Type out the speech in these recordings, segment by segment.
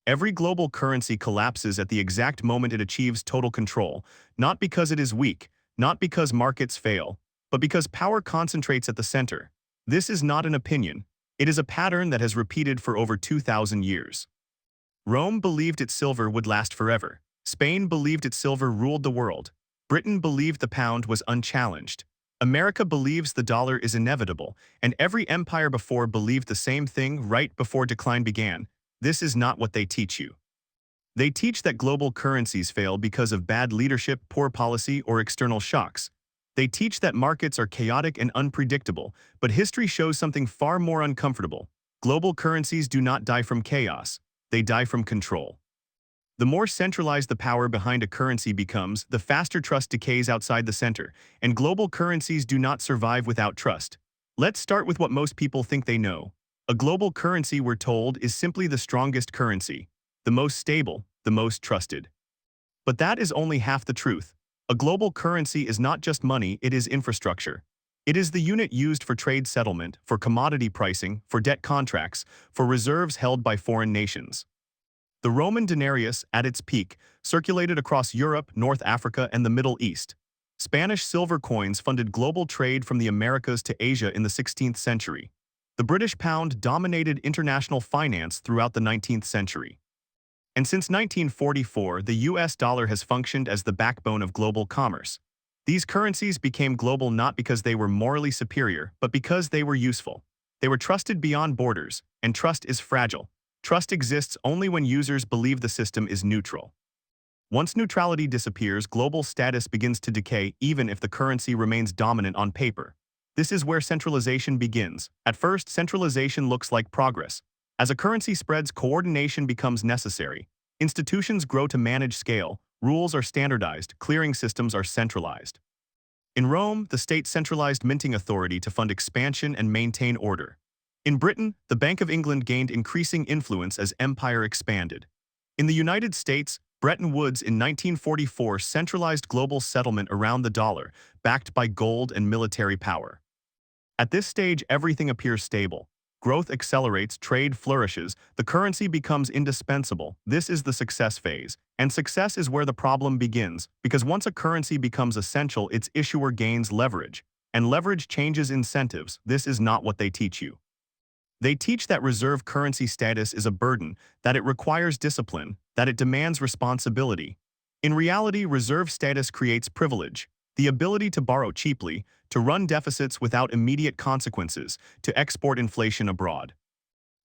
Every global currency collapses at the exact moment it achieves total control, not because it is weak, not because markets fail, but because power concentrates at the center. This is not an opinion. It is a pattern that has repeated for over 2,000 years. Rome believed its silver would last forever. Spain believed its silver ruled the world. Britain believed the pound was unchallenged. America believes the dollar is inevitable, and every empire before believed the same thing right before decline began. This is not what they teach you. They teach that global currencies fail because of bad leadership, poor policy, or external shocks. They teach that markets are chaotic and unpredictable, but history shows something far more uncomfortable. Global currencies do not die from chaos. They die from control. The more centralized the power behind a currency becomes, the faster trust decays outside the center, and global currencies do not survive without trust. Let's start with what most people think they know. A global currency, we're told, is simply the strongest currency, the most stable, the most trusted. But that is only half the truth. A global currency is not just money, it is infrastructure. It is the unit used for trade settlement, for commodity pricing, for debt contracts, for reserves held by foreign nations. The Roman denarius, at its peak, circulated across Europe, North Africa, and the Middle East. Spanish silver coins funded global trade from the Americas to Asia in the 16th century. The British pound dominated international finance throughout the 19th century. And since 1944, the US dollar has functioned as the backbone of global commerce. These currencies became global not because they were morally superior, but because they were useful. They were trusted beyond borders, and trust is fragile. Trust exists only when users believe the system is neutral. Once neutrality disappears, global status begins to decay even if the currency remains dominant on paper. This is where centralization begins. At first, centralization looks like progress. As a currency spreads, coordination becomes necessary. Institutions grow to manage scale, rules are standardized, clearing systems are centralized. In Rome, the state centralized minting authority to fund expansion and maintain order. In Britain, the Bank of England gained increasing influence as empire expanded. In the United States, Bretton Woods in 1944 centralized global settlement around the dollar, backed by gold and military power. At this stage, everything appears stable. Growth accelerates, trade flourishes, the currency becomes indispensable. This is the success phase. And success is where the problem begins, because once a currency becomes essential, its issuer gains leverage. And leverage changes incentives. This is not what they teach you. They teach that reserve currency status is a burden, that it requires discipline, that it demands responsibility. In reality, reserve status creates privilege, the ability to borrow cheaply, to run deficits without immediate consequences, to export inflation abroad.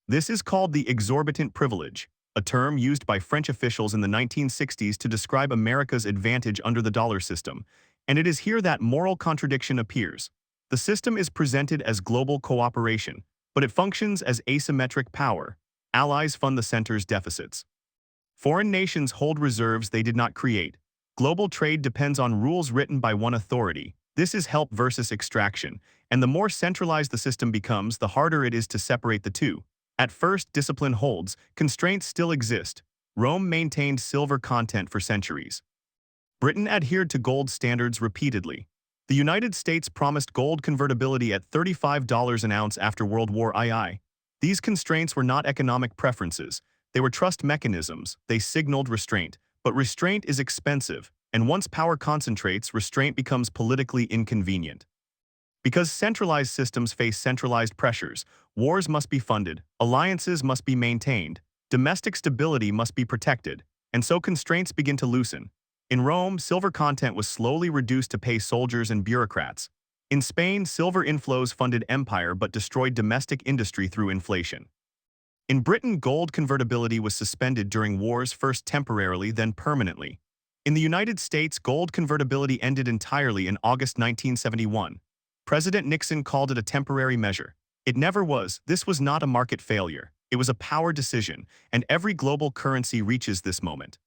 This is called the exorbitant privilege, a term used by French officials in the 1960s to describe America's advantage under the dollar system. And it is here that moral contradiction appears. The system is presented as global cooperation, but it functions as asymmetric power. Allies fund the center's deficits. Foreign nations hold reserves they did not create. Global trade depends on rules written by one authority. This is help versus extraction, and the more centralized the system becomes, the harder it is to separate the two. At first, discipline holds, constraints still exist. Rome maintained silver content for centuries. Britain adhered to gold standards repeatedly. The United States promised gold convertibility at $35 an ounce after World War II. These constraints were not economic preferences. They were trust mechanisms. They signaled restraint. But restraint is expensive, and once power concentrates, restraint becomes politically inconvenient. Because centralized systems face centralized pressures, wars must be funded, alliances must be maintained, domestic stability must be protected, and so constraints begin to loosen. In Rome, silver content was slowly reduced to pay soldiers and bureaucrats. In Spain, silver inflows funded empire but destroyed domestic industry through inflation. In Britain, gold convertibility was suspended during wars, first temporarily, then permanently. In the United States, gold convertibility ended entirely in August 1971. President Nixon called it a temporary measure. It never was. This was not a market failure. It was a power decision, and every global currency reaches this moment.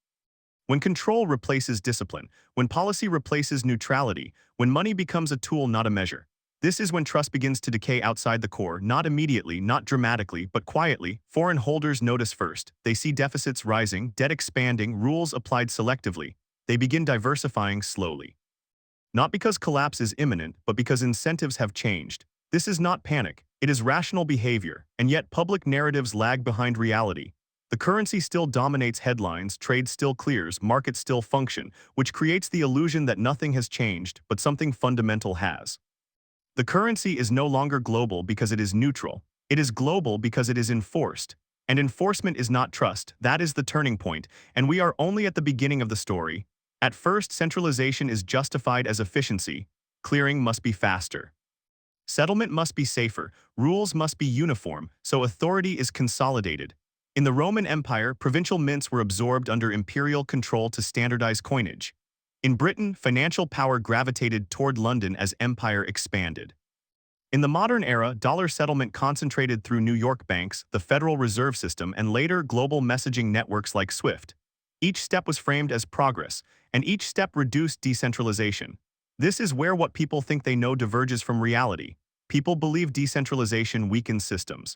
When control replaces discipline, when policy replaces neutrality, when money becomes a tool, not a measure. This is when trust begins to decay outside the core, not immediately, not dramatically, but quietly. Foreign holders notice first. They see deficits rising, debt expanding, rules applied selectively. They begin diversifying slowly. Not because collapse is imminent, but because incentives have changed. This is not panic, it is rational behavior, and yet public narratives lag behind reality. The The currency still dominates headlines, trade still clears, markets still function, which creates the illusion that nothing has changed, but something fundamental has. The currency is no longer global because it is neutral. It is global because it is enforced. And enforcement is not trust. That is the turning point, and we are only at the beginning of the story. At first, centralization is justified as efficiency. Clearing must be faster. Settlement must be safer. Rules must be uniform, so authority is consolidated. In the Roman Empire, provincial mints were absorbed under imperial control to standardize coinage. In Britain, financial power gravitated toward London as empire expanded. In the modern era, dollar settlement concentrated through New York banks, the Federal Reserve System, and later global messaging networks like SWIFT. Each step was framed as progress, and each step reduced decentralization. This is where what people think they know diverges from reality. People believe decentralization weakens systems.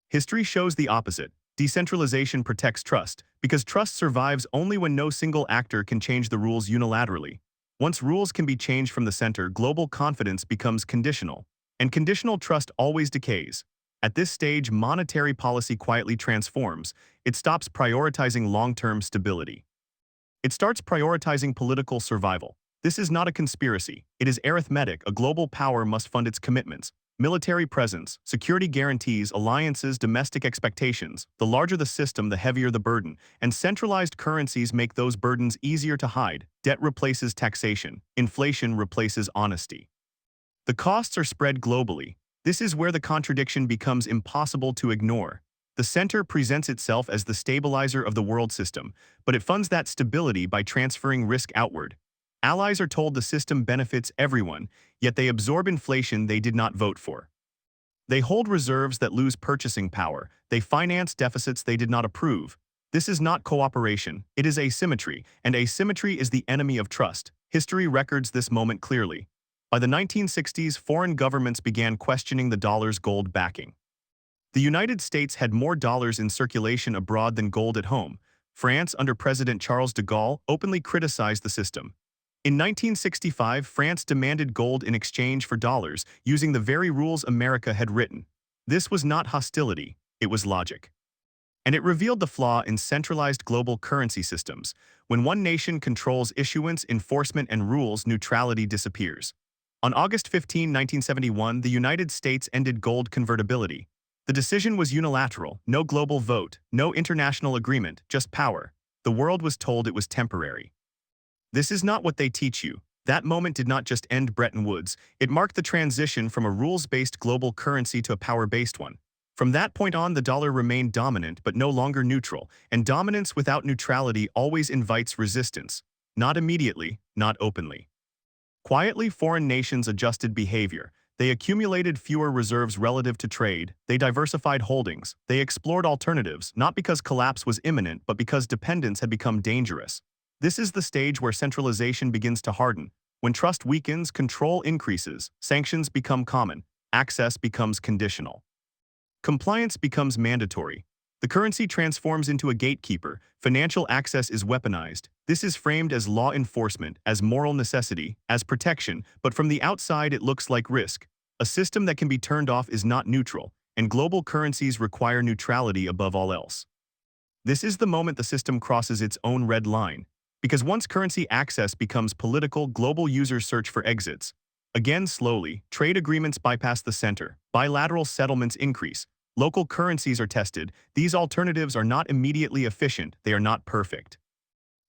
History shows the opposite. Decentralization protects trust, because trust survives only when no single actor can change the rules unilaterally. Once rules can be changed from the center, global confidence becomes conditional. And conditional trust always decays. At this stage, monetary policy quietly transforms. It stops prioritizing long-term stability. It starts prioritizing political survival. This is not a conspiracy. It is arithmetic. A global power must fund its commitments. Military presence, security guarantees, alliances, domestic expectations. The larger the system, the heavier the burden. And centralized currencies make those burdens easier to hide. Debt replaces taxation. Inflation replaces honesty. The costs are spread globally. This is where the contradiction becomes impossible to ignore. The center presents itself as the stabilizer of the world system, but it funds that stability by transferring risk outward. Allies are told the system benefits everyone, yet they absorb inflation they did not vote for. They hold reserves that lose purchasing power. They finance deficits they did not approve. This is not cooperation, it is asymmetry, and asymmetry is the enemy of trust. History records this moment clearly. By the 1960s, foreign governments began questioning the dollar's gold backing. The United States had more dollars in circulation abroad than gold at home. France, under President Charles de Gaulle, openly criticized the system. In 1965, France demanded gold in exchange for dollars, using the very rules America had written. This was not hostility, it was logic. And it revealed the flaw in centralized global currency systems. When one nation controls issuance, enforcement, and rules, neutrality disappears. On August 15, 1971, the United States ended gold convertibility. The decision was unilateral, no global vote, no international agreement, just power. The world was told it was temporary. This is not what they teach you. That moment did not just end Bretton Woods, it marked the transition from a rules-based global currency to a power-based one. From that point on, the dollar remained dominant but no longer neutral, and dominance without neutrality always invites resistance. Not immediately, not openly. Quietly, foreign nations adjusted behavior. They accumulated fewer reserves relative to trade, they diversified holdings, they explored alternatives, not because collapse was imminent but because dependence had become dangerous. This is the stage where centralization begins to harden. When trust weakens, control increases, sanctions become common, access becomes conditional. Compliance becomes mandatory. The currency transforms into a gatekeeper, financial access is weaponized. This is framed as law enforcement, as moral necessity, as protection, but from the outside it looks like risk. A system that can be turned off is not neutral, and global currencies require neutrality above all else. This is the moment the system crosses its own red line. Because once currency access becomes political, global users search for exits. Again, slowly, trade agreements bypass the center, bilateral settlements increase, local currencies are tested. These alternatives are not immediately efficient, they are not perfect.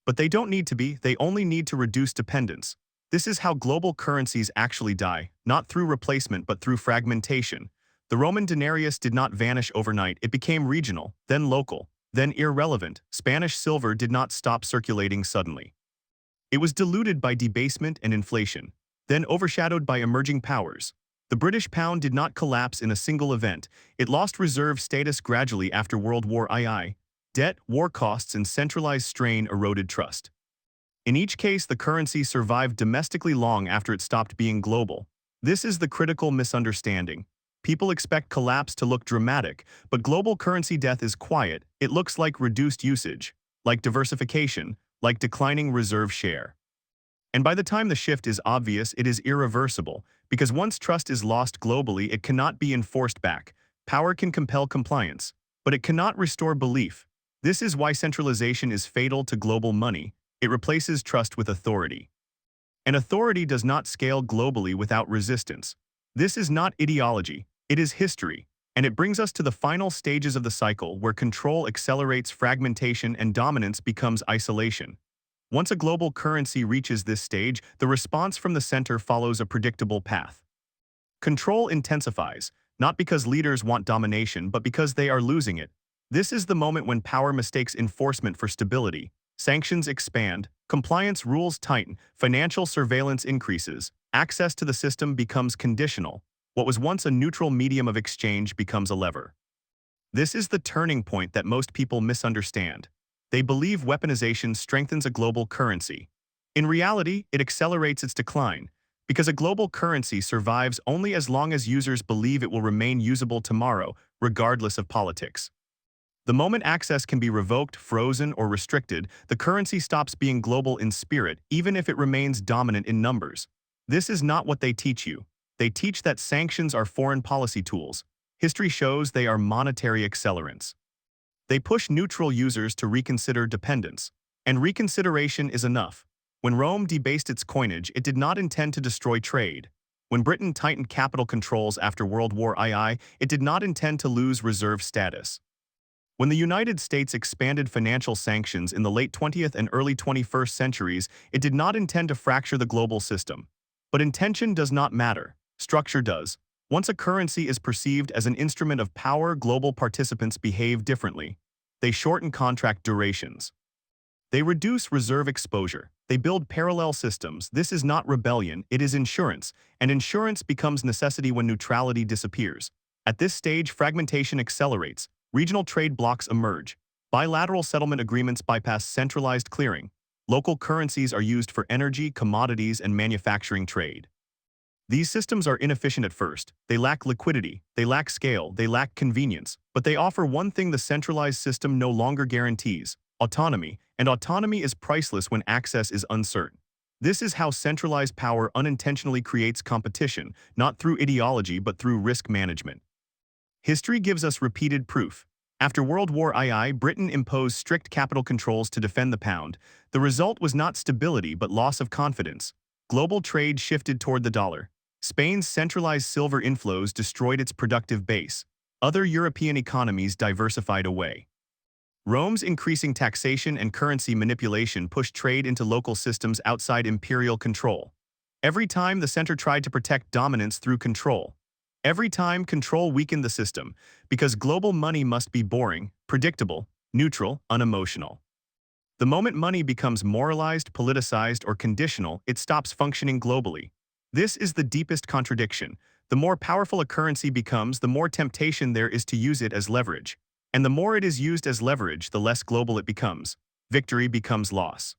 But they don't need to be, they only need to reduce dependence. This is how global currencies actually die, not through replacement but through fragmentation. The Roman denarius did not vanish overnight, it became regional, then local, then irrelevant. Spanish silver did not stop circulating suddenly. It was diluted by debasement and inflation, then overshadowed by emerging powers. The British pound did not collapse in a single event, it lost reserve status gradually after World War II. Debt, war costs, and centralized strain eroded trust. In each case, the currency survived domestically long after it stopped being global. This is the critical misunderstanding. People expect collapse to look dramatic, but global currency death is quiet. It looks like reduced usage, like diversification, like declining reserve share. And by the time the shift is obvious, it is irreversible, because once trust is lost globally, it cannot be enforced back. Power can compel compliance, but it cannot restore belief. This is why centralization is fatal to global money. It replaces trust with authority. And authority does not scale globally without resistance. This is not ideology, it is history, and it brings us to the final stages of the cycle where control accelerates fragmentation and dominance becomes isolation. Once a global currency reaches this stage, the response from the center follows a predictable path. Control intensifies, not because leaders want domination but because they are losing it. This is the moment when power mistakes enforcement for stability. Sanctions expand, compliance rules tighten, financial surveillance increases, access to the system becomes conditional. What was once a neutral medium of exchange becomes a lever. This is the turning point that most people misunderstand. They believe weaponization strengthens a global currency. In reality, it accelerates its decline, because a global currency survives only as long as users believe it will remain usable tomorrow, regardless of politics. The moment access can be revoked, frozen, or restricted, the currency stops being global in spirit, even if it remains dominant in numbers. This is not what they teach you. They teach that sanctions are foreign policy tools. History shows they are monetary accelerants. They push neutral users to reconsider dependence. And reconsideration is enough. When Rome debased its coinage, it did not intend to destroy trade. When Britain tightened capital controls after World War II, it did not intend to lose reserve status. When the United States expanded financial sanctions in the late 20th and early 21st centuries, it did not intend to fracture the global system. But intention does not matter. Structure does. Once a currency is perceived as an instrument of power, global participants behave differently. They shorten contract durations. They reduce reserve exposure. They build parallel systems. This is not rebellion, it is insurance, and insurance becomes necessity when neutrality disappears. At this stage, fragmentation accelerates. Regional trade blocs emerge. Bilateral settlement agreements bypass centralized clearing. Local currencies are used for energy, commodities, and manufacturing trade. These systems are inefficient at first. They lack liquidity, they lack scale, they lack convenience, but they offer one thing the centralized system no longer guarantees: autonomy, and autonomy is priceless when access is uncertain. This is how centralized power unintentionally creates competition, not through ideology but through risk management. History gives us repeated proof. After World War II, Britain imposed strict capital controls to defend the pound. The result was not stability but loss of confidence. Global trade shifted toward the dollar. Spain's centralized silver inflows destroyed its productive base. Other European economies diversified away. Rome's increasing taxation and currency manipulation pushed trade into local systems outside imperial control. Every time the center tried to protect dominance through control. Every time control weakened the system, because global money must be boring, predictable, neutral, unemotional. The moment money becomes moralized, politicized, or conditional, it stops functioning globally. This is the deepest contradiction. The more powerful a currency becomes, the more temptation there is to use it as leverage. And the more it is used as leverage, the less global it becomes. Victory becomes loss.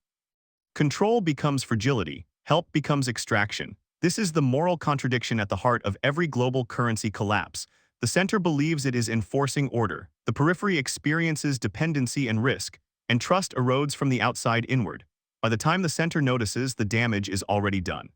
Control becomes fragility. Help becomes extraction. This is the moral contradiction at the heart of every global currency collapse. The center believes it is enforcing order. The periphery experiences dependency and risk, and trust erodes from the outside inward. By the time the center notices, the damage is already done.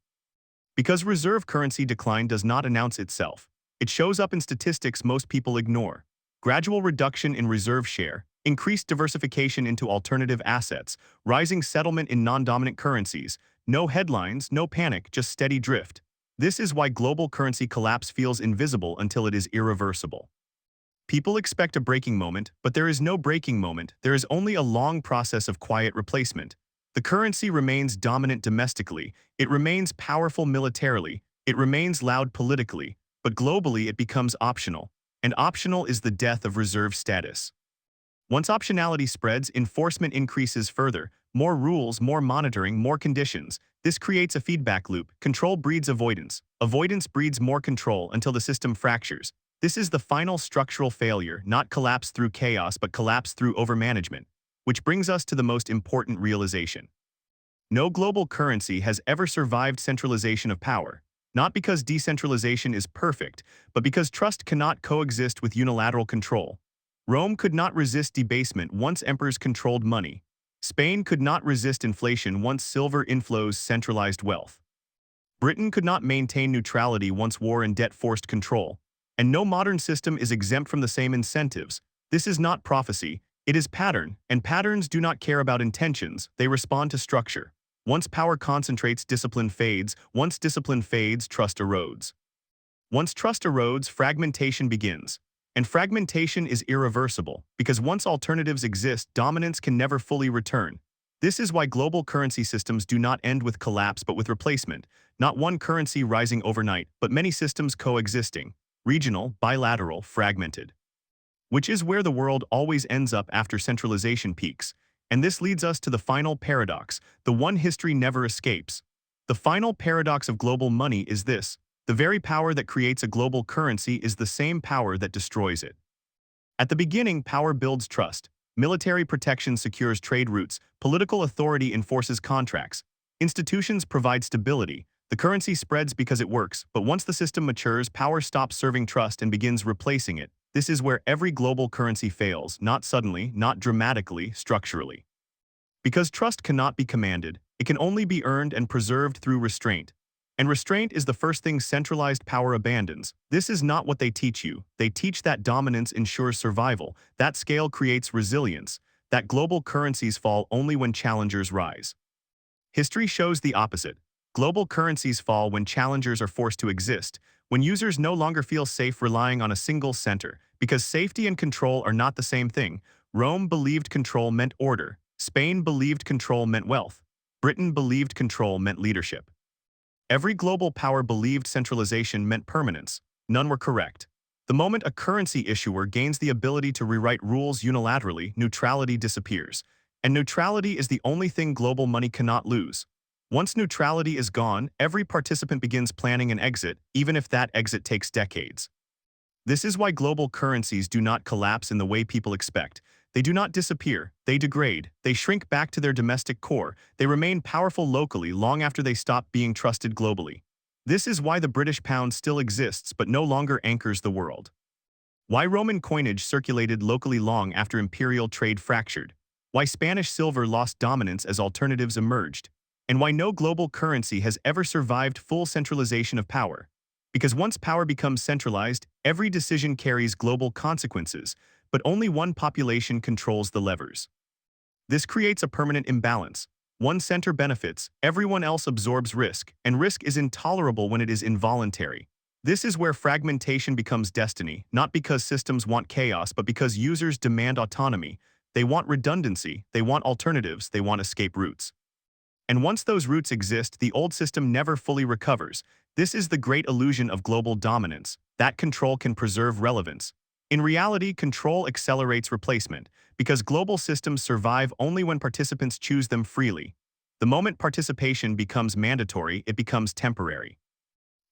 Because reserve currency decline does not announce itself, it shows up in statistics most people ignore. Gradual reduction in reserve share, increased diversification into alternative assets, rising settlement in non-dominant currencies. No headlines, no panic, just steady drift. This is why global currency collapse feels invisible until it is irreversible. People expect a breaking moment, but there is no breaking moment. There is only a long process of quiet replacement. The currency remains dominant domestically, it remains powerful militarily, it remains loud politically, but globally it becomes optional. And optional is the death of reserve status. Once optionality spreads, enforcement increases further. More rules, more monitoring, more conditions. This creates a feedback loop. Control breeds avoidance. Avoidance breeds more control until the system fractures. This is the final structural failure, not collapse through chaos but collapse through overmanagement. Which brings us to the most important realization. No global currency has ever survived centralization of power. Not because decentralization is perfect, but because trust cannot coexist with unilateral control. Rome could not resist debasement once emperors controlled money. Spain could not resist inflation once silver inflows centralized wealth. Britain could not maintain neutrality once war and debt forced control. And no modern system is exempt from the same incentives. This is not prophecy, It is pattern, and patterns do not care about intentions, they respond to structure. Once power concentrates, discipline fades. Once discipline fades, trust erodes. Once trust erodes, fragmentation begins. And fragmentation is irreversible, because once alternatives exist, dominance can never fully return. This is why global currency systems do not end with collapse but with replacement, not one currency rising overnight, but many systems coexisting, regional, bilateral, fragmented. Which is where the world always ends up after centralization peaks. And this leads us to the final paradox, the one history never escapes. The final paradox of global money is this: the very power that creates a global currency is the same power that destroys it. At the beginning, power builds trust. Military protection secures trade routes. Political authority enforces contracts. Institutions provide stability. The currency spreads because it works, but once the system matures, power stops serving trust and begins replacing it. This is where every global currency fails, not suddenly, not dramatically, structurally. Because trust cannot be commanded, it can only be earned and preserved through restraint. And restraint is the first thing centralized power abandons. This is not what they teach you. They teach that dominance ensures survival, that scale creates resilience, that global currencies fall only when challengers rise. History shows the opposite. Global currencies fall when challengers are forced to exist, when users no longer feel safe relying on a single center, because safety and control are not the same thing. Rome believed control meant order. Spain believed control meant wealth. Britain believed control meant leadership. Every global power believed centralization meant permanence. None were correct. The moment a currency issuer gains the ability to rewrite rules unilaterally, neutrality disappears. And neutrality is the only thing global money cannot lose. Once neutrality is gone, every participant begins planning an exit, even if that exit takes decades. This is why global currencies do not collapse in the way people expect. They do not disappear, they degrade, they shrink back to their domestic core, they remain powerful locally long after they stop being trusted globally. This is why the British pound still exists but no longer anchors the world. Why Roman coinage circulated locally long after imperial trade fractured. Why Spanish silver lost dominance as alternatives emerged. And why no global currency has ever survived full centralization of power. Because once power becomes centralized, every decision carries global consequences, but only one population controls the levers. This creates a permanent imbalance. One center benefits, everyone else absorbs risk, and risk is intolerable when it is involuntary. This is where fragmentation becomes destiny, not because systems want chaos, but because users demand autonomy. They want redundancy, they want alternatives, they want escape routes. And once those routes exist, the old system never fully recovers. This is the great illusion of global dominance, that control can preserve relevance. In reality, control accelerates replacement, because global systems survive only when participants choose them freely. The moment participation becomes mandatory, it becomes temporary.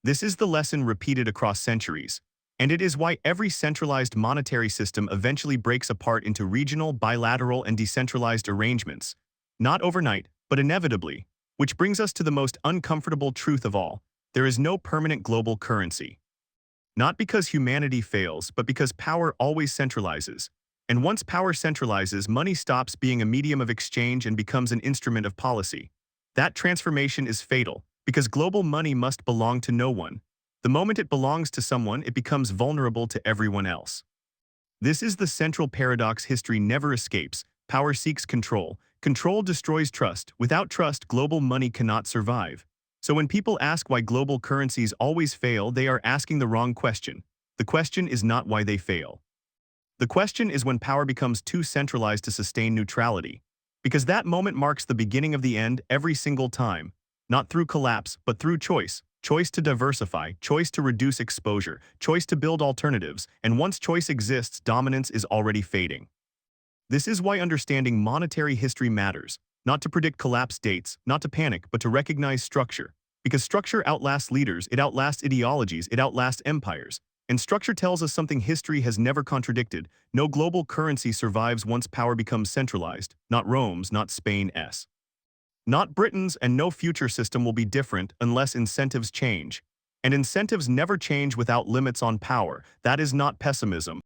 This is the lesson repeated across centuries, and it is why every centralized monetary system eventually breaks apart into regional, bilateral, and decentralized arrangements. Not overnight, but inevitably. Which brings us to the most uncomfortable truth of all: there is no permanent global currency. Not because humanity fails, but because power always centralizes. And once power centralizes, money stops being a medium of exchange and becomes an instrument of policy. That transformation is fatal, because global money must belong to no one. The moment it belongs to someone, it becomes vulnerable to everyone else. This is the central paradox history never escapes. Power seeks control. Control destroys trust. Without trust, global money cannot survive. So when people ask why global currencies always fail, they are asking the wrong question. The question is not why they fail. The question is when power becomes too centralized to sustain neutrality. Because that moment marks the beginning of the end every single time. Not through collapse, but through choice. Choice to diversify, choice to reduce exposure, choice to build alternatives, and once choice exists, dominance is already fading. This is why understanding monetary history matters, not to predict collapse dates, not to panic, but to recognize structure. Because structure outlasts leaders, it outlasts ideologies, it outlasts empires. And structure tells us something history has never contradicted. No global currency survives once power becomes centralized, not Rome's, not Spain's. Not Britain's, and no future system will be different unless incentives change. And incentives never change without limits on power. That is not pessimism.